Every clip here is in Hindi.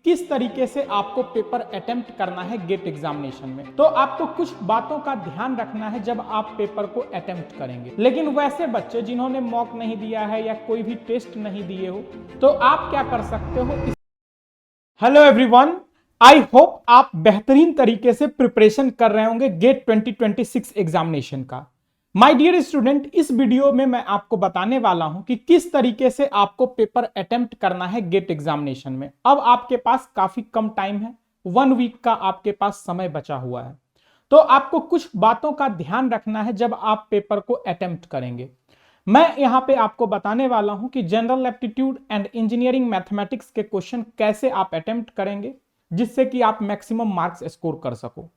किस तरीके से आपको पेपर अटेम्प्ट करना है गेट एग्जामिनेशन में। तो आपको कुछ बातों का ध्यान रखना है जब आप पेपर को अटेम्प्ट करेंगे। लेकिन वैसे बच्चे जिन्होंने मॉक नहीं दिया है या कोई भी टेस्ट नहीं दिए हो, तो आप क्या कर सकते हो। हेलो एवरीवन, आई होप आप बेहतरीन तरीके से प्रिपरेशन कर रहे होंगे गेट 2026 एग्जामिनेशन का। माय डियर स्टूडेंट, इस वीडियो में मैं आपको बताने वाला हूं कि किस तरीके से आपको पेपर अटेम्प्ट करना है गेट एग्जामिनेशन में। अब आपके पास काफी कम टाइम है, 1 वीक का आपके पास समय बचा हुआ है। तो आपको कुछ बातों का ध्यान रखना है जब आप पेपर को अटेम्प्ट करेंगे। मैं यहां पे आपको बताने वाला हूं कि general aptitude and engineering mathematics के क्वेश्चन कैसे आप अटेम्प्ट करेंगे जिससे कि आप मैक्सिमम मार्क्स स्कोर कर सको।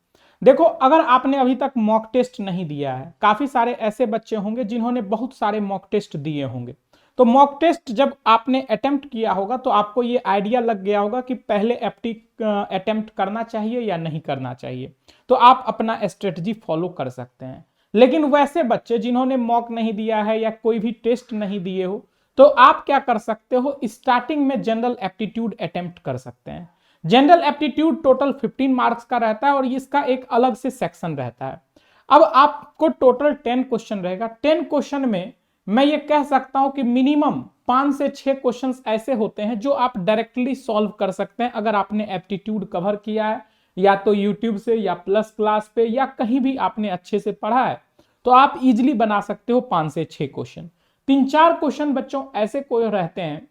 देखो, अगर आपने अभी तक मॉक टेस्ट नहीं दिया है, काफी सारे ऐसे बच्चे होंगे जिन्होंने बहुत सारे मॉक टेस्ट दिए होंगे। तो मॉक टेस्ट जब आपने अटेम्प्ट किया होगा तो आपको ये आइडिया लग गया होगा कि पहले एफटी अटेम्प्ट करना चाहिए या नहीं करना चाहिए। तो आप अपना स्ट्रेटजी फॉलो कर सकते हैं। लेकिन वैसे बच्चे जिन्होंने मॉक नहीं दिया है या कोई भी टेस्ट नहीं दिए हो, तो आप क्या कर सकते हो, स्टार्टिंग में जनरल एप्टीट्यूड अटेम्प्ट कर सकते हैं। जनरल एप्टीट्यूड टोटल 15 मार्क्स का रहता है और इसका एक अलग से सेक्शन रहता है। अब आपको टोटल 10 क्वेश्चन रहेगा। 10 क्वेश्चन में मैं ये कह सकता हूं कि मिनिमम 5 से 6 क्वेश्चंस ऐसे होते हैं जो आप डायरेक्टली सॉल्व कर सकते हैं अगर आपने एप्टीट्यूड कवर किया है, या तो यूट्यूब से या प्लस क्लास पे या कहीं भी आपने अच्छे से पढ़ा है, तो आप इजीली बना सकते हो 5 से 6 क्वेश्चन। 3-4 क्वेश्चन बच्चों ऐसे कोई रहते हैं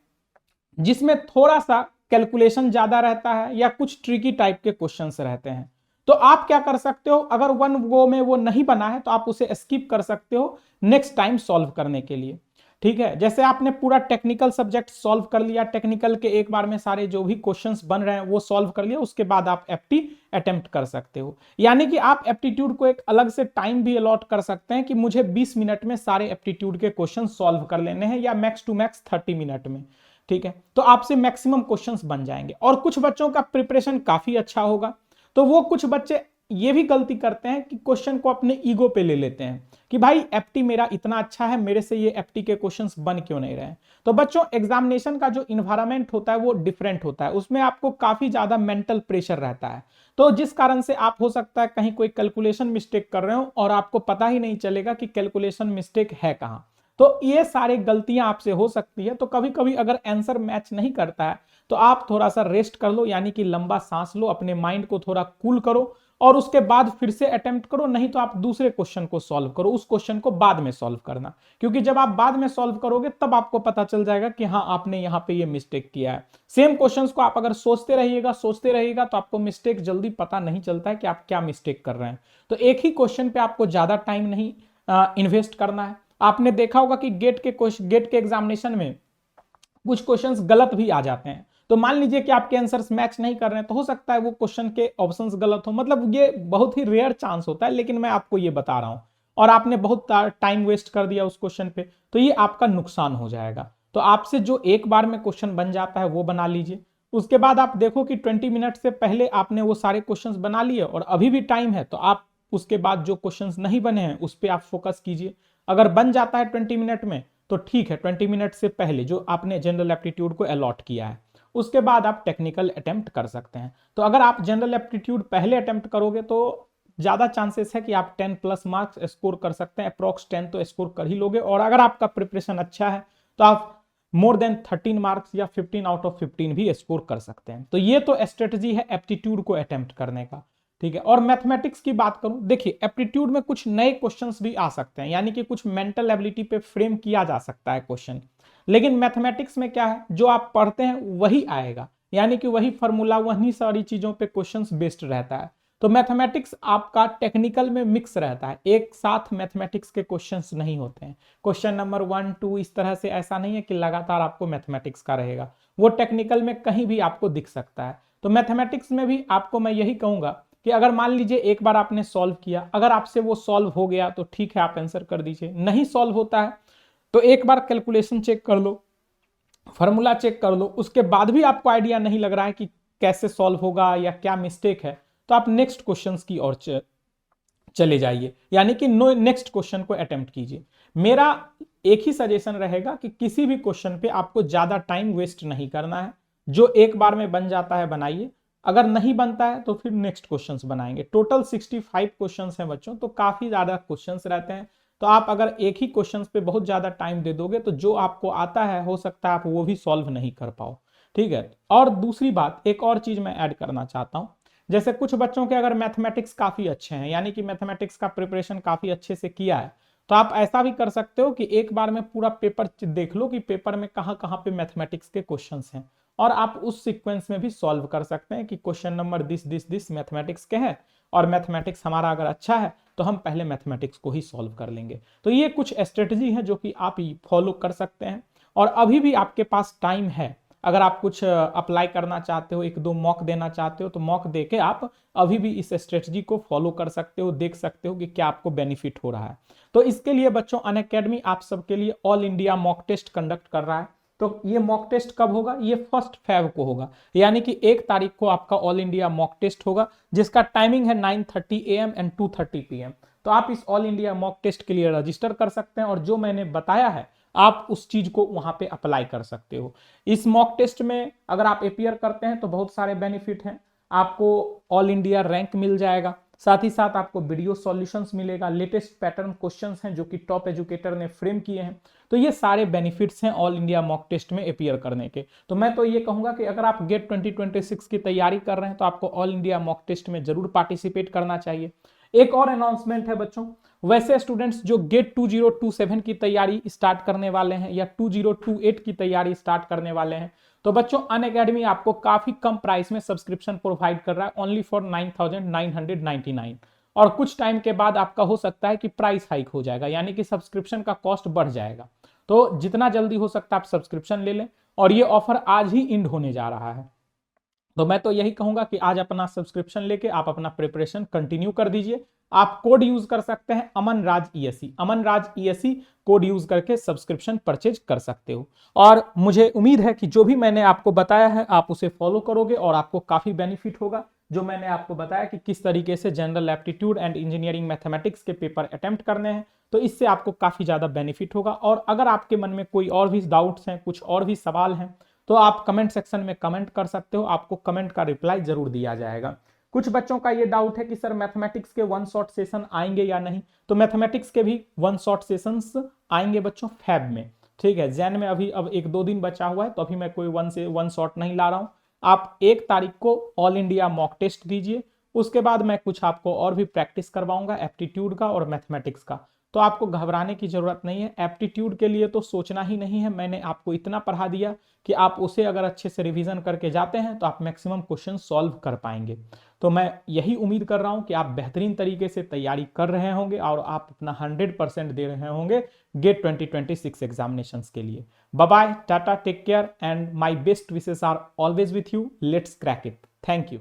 जिसमें थोड़ा सा कैलकुलेशन ज्यादा रहता है या कुछ ट्रिकी टाइप के क्वेश्चंस रहते हैं। तो आप क्या कर सकते हो, अगर 1 गो में वो नहीं बना है तो आप उसे स्किप कर सकते हो नेक्स्ट टाइम सॉल्व करने के लिए। ठीक है, जैसे आपने पूरा टेक्निकल सब्जेक्ट सॉल्व कर लिया, टेक्निकल के एक बार में सारे जो भी क्वेश्चंस बन रहे हैं वो सॉल्व कर लिया, उसके बाद आप एफटी अटेम्प्ट कर सकते हो। यानी कि आप एप्टीट्यूड को एक अलग से टाइम भी अलॉट कर सकते हैं कि मुझे 20 मिनट में सारे एप्टीट्यूड के क्वेश्चन सॉल्व कर लेने हैं, या मैक्स टू मैक्स 30 मिनट में। ठीक है, तो आपसे मैक्सिमम क्वेश्चंस बन जाएंगे। और कुछ बच्चों का प्रिपरेशन काफी अच्छा होगा, तो वो कुछ बच्चे ये भी गलती करते हैं कि क्वेश्चन को अपने ईगो पे ले लेते हैं कि भाई एफटी मेरा इतना अच्छा है, मेरे से ये एफटी के क्वेश्चंस बन क्यों नहीं रहे। तो बच्चों, एग्जामिनेशन का जो इन्वायरमेंट होता है वो डिफरेंट होता है, उसमें आपको काफी ज्यादा मेंटल प्रेशर रहता है। तो जिस कारण से आप हो सकता है कहीं कोई कैलकुलेशन मिस्टेक कर रहे हो और आपको पता ही नहीं चलेगा कि कैलकुलेशन मिस्टेक है कहां। तो ये सारे गलतियां आपसे हो सकती है। तो कभी कभी अगर आंसर मैच नहीं करता है तो आप थोड़ा सा रेस्ट कर लो, यानी कि लंबा सांस लो, अपने माइंड को थोड़ा कूल करो और उसके बाद फिर से अटेम्प्ट करो। नहीं तो आप दूसरे क्वेश्चन को सॉल्व करो, उस क्वेश्चन को बाद में सॉल्व करना, क्योंकि जब आप बाद में सॉल्व करोगे तब आपको पता चल जाएगा कि हाँ आपने यहाँ पे ये मिस्टेक किया है। सेम क्वेश्चंस को आप अगर सोचते रहिएगा तो आपको मिस्टेक जल्दी पता नहीं चलता है कि आप क्या मिस्टेक कर रहे हैं। तो एक ही क्वेश्चन पे आपको ज्यादा टाइम नहीं इन्वेस्ट करना है। आपने देखा होगा कि गेट के एग्जामिनेशन में कुछ क्वेश्चंस गलत भी आ जाते हैं। तो मान लीजिए कि आपके आंसर्स मैच नहीं कर रहे हैं, तो हो सकता है वो क्वेश्चन के ऑप्शंस गलत हो। मतलब ये बहुत ही रेयर चांस होता है, लेकिन मैं आपको ये बता रहा हूं और आपने बहुत टाइम वेस्ट कर दिया उस क्वेश्चन पे, तो ये आपका नुकसान हो जाएगा। तो आपसे जो एक बार में क्वेश्चन बन जाता है वो बना लीजिए। उसके बाद आप देखो कि 20 मिनट से पहले आपने वो सारे क्वेश्चंस बना लिए और अभी भी टाइम है, तो आप उसके बाद जो क्वेश्चंस नहीं बने हैं उस पर आप फोकस कीजिए। अगर बन जाता है 20 मिनट में तो ठीक है, 20 मिनट से पहले जो आपने जनरल एप्टीट्यूड को अलॉट किया है उसके बाद आप टेक्निकल अटेम्प्ट कर सकते हैं। तो अगर आप जनरल एप्टीट्यूड पहले अटेम्प्ट करोगे तो ज्यादा चांसेस है कि आप 10 प्लस मार्क्स स्कोर कर सकते हैं, अप्रॉक्स 10 तो स्कोर कर ही लोगे। और अगर आपका प्रिपरेशन अच्छा है तो आप मोर देन 13 मार्क्स या 15 आउट ऑफ 15 भी स्कोर कर सकते हैं। तो ये तो स्ट्रेटजी है एप्टीट्यूड को अटेम्प्ट करने का। ठीक है, और मैथमेटिक्स की बात करूं, देखिए एप्टीट्यूड में कुछ नए क्वेश्चंस भी आ सकते हैं, यानी कि कुछ मेंटल एबिलिटी पे फ्रेम किया जा सकता है क्वेश्चन। लेकिन मैथमेटिक्स में क्या है, जो आप पढ़ते हैं वही आएगा, यानी कि वही फॉर्मूला, वही सारी चीजों पे क्वेश्चंस बेस्ड रहता है। तो मैथमेटिक्स आपका टेक्निकल में मिक्स रहता है, एक साथ मैथमेटिक्स के क्वेश्चंस नहीं होते हैं। क्वेश्चन नंबर 1, 2 इस तरह से ऐसा नहीं है कि लगातार आपको मैथमेटिक्स का रहेगा, वो टेक्निकल में कहीं भी आपको दिख सकता है। तो मैथमेटिक्स में भी आपको मैं यही कहूंगा कि अगर मान लीजिए एक बार आपने सॉल्व किया, अगर आपसे वो सॉल्व हो गया तो ठीक है, आप आंसर कर दीजिए। नहीं सॉल्व होता है तो एक बार कैलकुलेशन चेक कर लो, फॉर्मूला चेक कर लो, उसके बाद भी आपको आइडिया नहीं लग रहा है कि कैसे सॉल्व होगा या क्या मिस्टेक है, तो आप नेक्स्ट क्वेश्चंस की ओर चले जाइए, यानी कि नेक्स्ट क्वेश्चन को अटेम्प्ट कीजिए। मेरा एक ही सजेशन रहेगा कि किसी भी क्वेश्चन पे आपको ज्यादा टाइम वेस्ट नहीं करना है, जो एक बार में बन जाता है बनाइए, अगर नहीं बनता है तो फिर नेक्स्ट क्वेश्चंस बनाएंगे। टोटल 65 क्वेश्चंस हैं बच्चों, तो काफी ज्यादा क्वेश्चंस रहते हैं। तो आप अगर एक ही क्वेश्चन पे बहुत ज्यादा टाइम दे दोगे तो जो आपको आता है हो सकता है आप वो भी सॉल्व नहीं कर पाओ, ठीक है। और दूसरी बात, एक और चीज मैं ऐड करना चाहता हूं, जैसे कुछ बच्चों के अगर मैथमेटिक्स काफी अच्छे हैं, यानी कि मैथमेटिक्स का प्रिपरेशन काफी अच्छे से किया है, तो आप ऐसा भी कर सकते हो कि एक बार में पूरा पेपर देख लो कि पेपर में कहाँ कहाँ पे मैथमेटिक्स के क्वेश्चंस हैं, और आप उस सीक्वेंस में भी सॉल्व कर सकते हैं कि क्वेश्चन नंबर दिस मैथमेटिक्स के हैं, और मैथमेटिक्स हमारा अगर अच्छा है तो हम पहले मैथमेटिक्स को ही सॉल्व कर लेंगे। तो ये कुछ स्ट्रेटजी है जो कि आप फॉलो कर सकते हैं, और अभी भी आपके पास टाइम है। अगर आप कुछ अप्लाई करना चाहते हो, एक दो मॉक देना चाहते हो, तो मॉक देके आप अभी भी इस स्ट्रेटजी को फॉलो कर सकते हो, देख सकते हो कि क्या आपको बेनिफिट हो रहा है। तो इसके लिए बच्चों अनअकैडमी आप सबके लिए all India mock test conduct कर रहा है। तो ये मॉक टेस्ट कब होगा? ये 1 फेब को होगा, यानी कि 1 तारीख को आपका ऑल इंडिया मॉक टेस्ट होगा, जिसका टाइमिंग है 9:30 AM एंड 2:30 PM। तो आप इस ऑल इंडिया मॉक टेस्ट के लिए रजिस्टर कर सकते हैं, और जो मैंने बताया है आप उस चीज को वहां पे अप्लाई कर सकते हो। इस मॉक टेस्ट में अगर आप अपीयर करते हैं तो बहुत सारे बेनिफिट हैं। आपको ऑल इंडिया रैंक मिल जाएगा, साथ ही साथ आपको वीडियो सॉल्यूशंस मिलेगा, लेटेस्ट पैटर्न क्वेश्चंस हैं जो कि टॉप एजुकेटर ने फ्रेम किए हैं। तो ये सारे बेनिफिट्स हैं ऑल इंडिया मॉक टेस्ट में अपीयर करने के। तो मैं तो ये कहूंगा कि अगर आप गेट 2026 की तैयारी कर रहे हैं तो आपको ऑल इंडिया मॉक टेस्ट में जरूर पार्टिसिपेट करना चाहिए। एक और अनाउंसमेंट है बच्चों, वैसे स्टूडेंट्स जो गेट 2027 की तैयारी स्टार्ट करने वाले हैं या 2028 की तैयारी स्टार्ट करने वाले हैं, तो बच्चों अनअकैडमी आपको काफी कम प्राइस में सब्सक्रिप्शन प्रोवाइड कर रहा है, ओनली फॉर 9,999। और कुछ टाइम के बाद आपका हो सकता है कि प्राइस हाइक हो जाएगा, यानी कि सब्सक्रिप्शन का कॉस्ट बढ़ जाएगा। तो जितना जल्दी हो सकता है आप सब्सक्रिप्शन ले लें, और ये ऑफर आज ही इंड होने जा रहा है। तो मैं तो यही कहूंगा कि आज अपना सब्सक्रिप्शन लेके आप अपना प्रिपरेशन कंटिन्यू कर दीजिए। आप कोड यूज कर सकते हैं अमन राज ईएससी, अमन राज ईएससी कोड यूज करके सब्सक्रिप्शन परचेज कर सकते हो। और मुझे उम्मीद है कि जो भी मैंने आपको बताया है आप उसे फॉलो करोगे और आपको काफी बेनिफिट होगा। जो मैंने आपको बताया कि किस तरीके से general aptitude and engineering mathematics के पेपर अटेम्प्ट करने हैं, तो इससे आपको काफी ज्यादा बेनिफिट होगा। और अगर आपके मन में कोई और भी डाउट्स हैं, कुछ और भी सवाल हैं, तो आप कमेंट सेक्शन में कमेंट कर सकते हो, आपको कमेंट का रिप्लाई जरूर दिया जाएगा। कुछ बच्चों का ये डाउट है कि सर मैथमेटिक्स के 1 शॉट सेशन आएंगे या नहीं, तो मैथमेटिक्स के भी 1 शॉट सेशंस आएंगे बच्चों फैब में, ठीक है। जैन में अभी अब 1-2 दिन बचा हुआ है, तो अभी मैं कोई 1 शॉट नहीं ला रहा हूं। आप 1 तारीख को ऑल इंडिया मॉक टेस्ट दीजिए, उसके बाद मैं कुछ आपको और भी प्रैक्टिस करवाऊंगा एप्टीट्यूड का और मैथमेटिक्स का। तो आपको घबराने की जरूरत नहीं है, एप्टीट्यूड के लिए तो सोचना ही नहीं है, मैंने आपको इतना पढ़ा दिया कि आप उसे अगर अच्छे से रिवीजन करके जाते हैं तो आप मैक्सिमम क्वेश्चन सॉल्व कर पाएंगे। तो मैं यही उम्मीद कर रहा हूं कि आप बेहतरीन तरीके से तैयारी कर रहे होंगे और आप अपना 100% दे रहे होंगे गेट 2026 एग्जामिनेशंस के लिए। Bye bye, tata, take care and my best wishes are always with you. Let's crack it. Thank you.